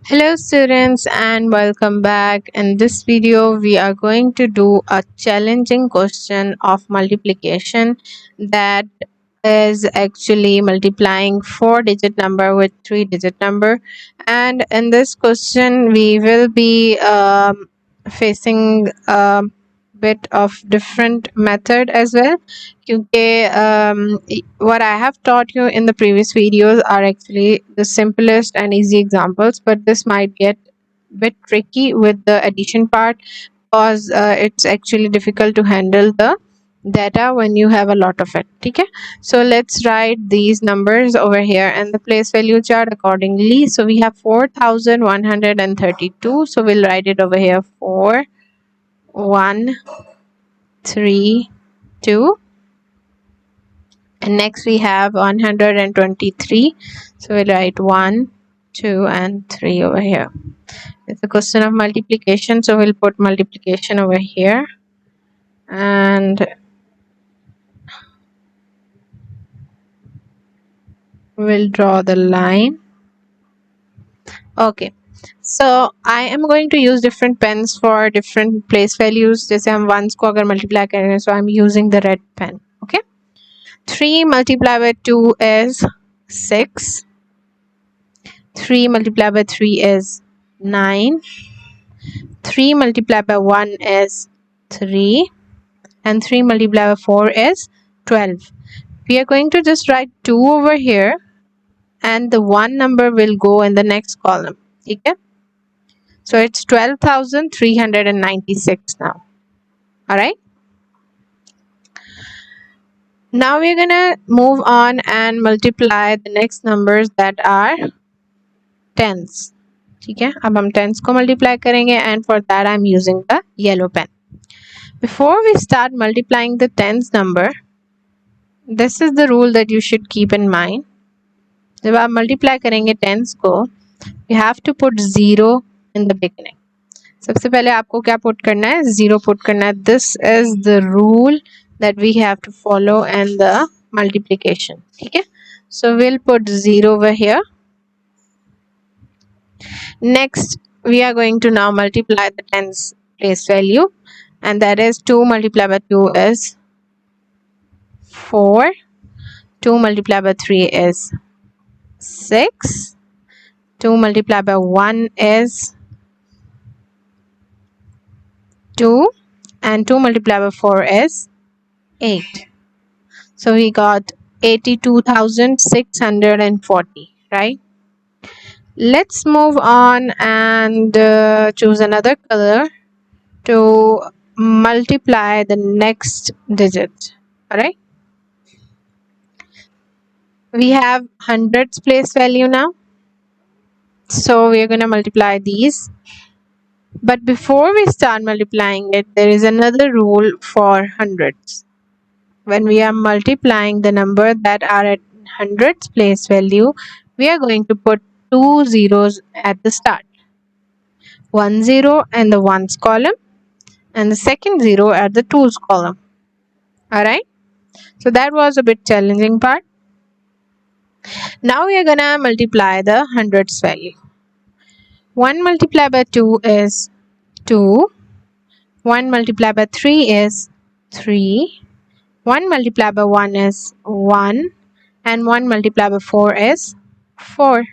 Hello students and welcome back. In this video we are going to do a challenging question of multiplication that is actually multiplying 4-digit number with 3-digit number, and in this question we will be facing a bit of different method as well. What I have taught you in the previous videos are actually the simplest and easy examples, but this might get bit tricky with the addition part because it's actually difficult to handle the data when you have a lot of it. Okay, so let's write these numbers over here and the place value chart accordingly. So we have 4132, so we'll write it over here: 4 1 3 2. And next we have 123, so we'll write 1 2 and 3 over here. It's a question of multiplication, so we'll put multiplication over here and we'll draw the line. Okay, so I am going to use different pens for different place values. जैसे हम ones को अगर multiply कर रहे हैं, so I'm using the red pen. Okay, 3 multiplied by 2 is 6. 3 multiplied by 3 is 9. 3 multiplied by 1 is 3. And 3 multiplied by 4 is 12. We are going to just write 2 over here and the 1 number will go in the next column. Okay? So it's 12,396 now. Alright? Now we're gonna move on and multiply the next numbers that are tens. ठीक है, अब हम tens को multiply करेंगे and for that I'm using the yellow pen. Before we start multiplying the tens number, this is the rule that you should keep in mind. जब आप multiply करेंगे tens को, you have to put 0 in the beginning. सबसे पहले आपको क्या put करना है? 0 put करना है. This is the rule that we have to follow in the multiplication. ठीक है? So we'll put 0 over here. Next, we are going to now multiply the tens place value, and that is 2 multiplied by 2 is 4. 2 multiplied by 3 is 6. 2 multiplied by 1 is 2. And 2 multiplied by 4 is 8. So we got 82,640, right? Let's move on and choose another color to multiply the next digit. Alright, we have hundreds place value now, so we are going to multiply these. But before we start multiplying it, there is another rule for hundreds. When we are multiplying the number that are at hundreds place value, we are going to put 2 zeros at the start. 1 0 in the ones column and the second 0 at the twos column. Alright, so that was a bit challenging part. Now we are gonna multiply the hundreds value. 1 multiplied by 2 is 2. 1 multiplied by 3 is 3. 1 multiplied by 1 is 1. And 1 multiplied by 4 is 4.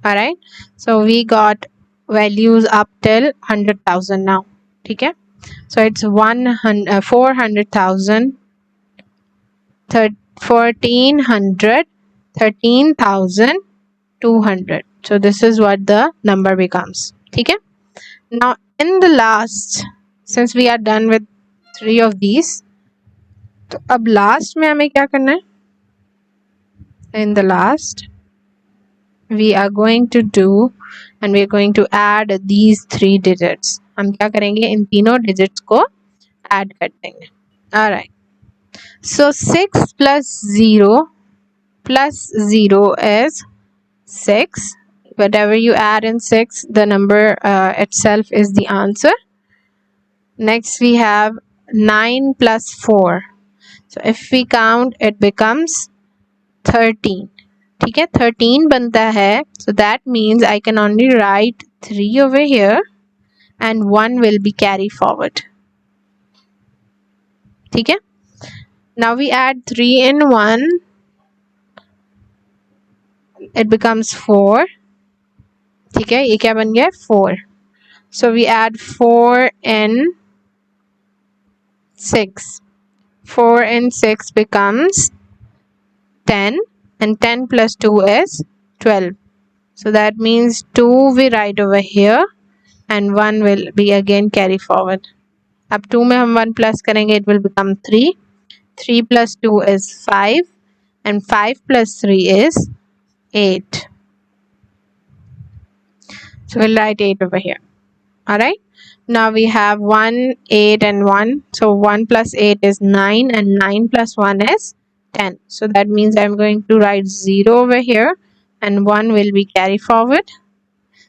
Alright, so we got values up till 100,000 now. Okay, so it's 400,000, 1,400, 13,200. So this is what the number becomes. Okay, now in the last, since we are done with 3 of these, तो अब last में हमें क्या करना है? In the last, we are going to do and we are going to add these 3 digits. हम क्या करेंगे? इन तीनों digits को add कर देंगे. Alright, so 6 plus 0 is 6. Whatever you add in 6, the number itself is the answer. Next we have 9 plus 4. So if we count, it becomes 13. ठीक है, 13 बनता है. So that means I can only write 3 over here and 1 will be carry forward. ठीक है. Now we add 3 in 1, it becomes 4. ठीक है, ये क्या बन गया? 4. So we add 4 in 6. 4 in 6 becomes 10, and 10 plus 2 is 12. So that means 2 we write over here and 1 will be again carry forward. अब 2 में हम 1 plus करेंगे, it will become 3. 3 plus 2 is 5 and 5 plus 3 is 8. So we'll write 8 over here. Alright. Now we have 1, 8 and 1. So 1 plus 8 is 9 and 9 plus 1 is 10. So that means I'm going to write 0 over here and 1 will be carry forward.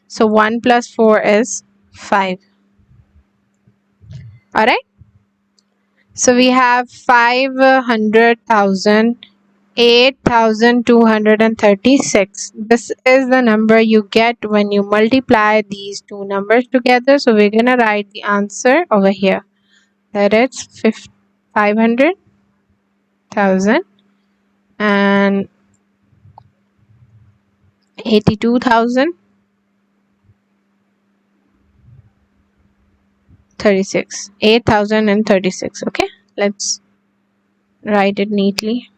So 1 plus 4 is 5. Alright. So we have 500,000, 8,236. This is the number you get when you multiply these two numbers together. So we're gonna write the answer over here. That is 500,000 and 82,036. 8,036. Okay, let's write it neatly.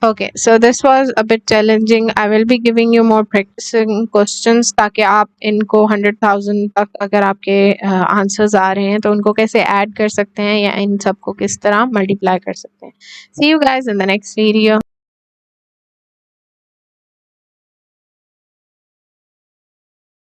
Okay, so this was a bit challenging. I will be giving you more practicing questions ताकि आप इनको 100,000 तक अगर आपके answers आ रहे हैं तो उनको कैसे ऐड कर सकते हैं या इन सबको किस तरह मल्टीप्लाई कर सकते हैं. See you guys in the next video.